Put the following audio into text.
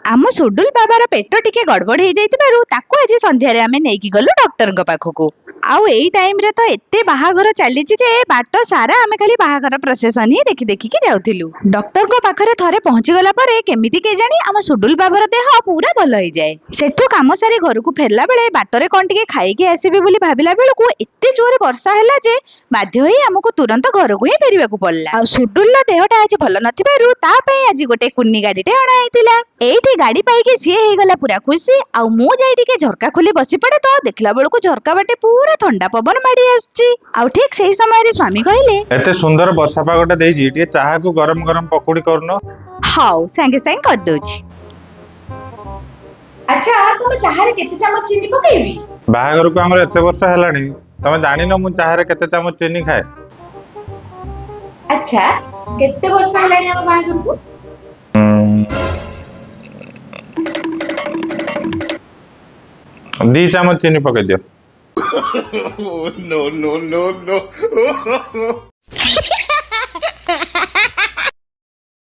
आम सुडुल बाबार पेट टिके गड़बड़ हो जाइतिबारु ताको आज संध्यारे आमे नेकी गलु डॉक्टर पाखकू। आउ एई टाइम रे तो एत्ते बाहाघर चलीची जे बाट सारा आमे खाली बाहाघर प्रोसेसन ही देखि देखि कि जाउथिलु। डॉक्टर को पाखरे थरे पहुंची गला परे केमिति के जानी आम सुडुल बाबार देह पूरा भल होई जाए। सेठु काम सारी घर को फेरला बेले बाटरे कोन टिके खाई के आसीबे बोली भाबिला बेलकू एत्ते जोरे वर्षा हैला जे बाध्य होई हमको तुरंत घर को ही फेरिबा को पड़ला। आ सुडुल देहटा आज भल नथिबारु ता पई आज गोटे कुन्नी गाडीटे अणा आइतिला। एठी गाड़ी पाइके सीए हे गला पूरा खुशी। आ मु जाई टिके झरका खोली बसी पड़े तो देखला बेलकू झरका बाटे पूरा ठंडा पवन माडी आछी। आ ठीक सेही समय रे स्वामी कहले एते सुंदर वर्षा पागटा देजी टिके चाहा को गरम गरम पकोड़ी करनो। हाउ संगे संग कर दोछि। अच्छा तुम चाहा रे केते चमच चीनी पकेबी? बाहागर को हमर एते वर्ष हेलानी तमे जानिनो मु चाहा रे केते चमच चीनी खाए। अच्छा केते वर्ष हेलानी हम बाहागर को? 2 चमच चीनी पके दियो। No, no, no, no.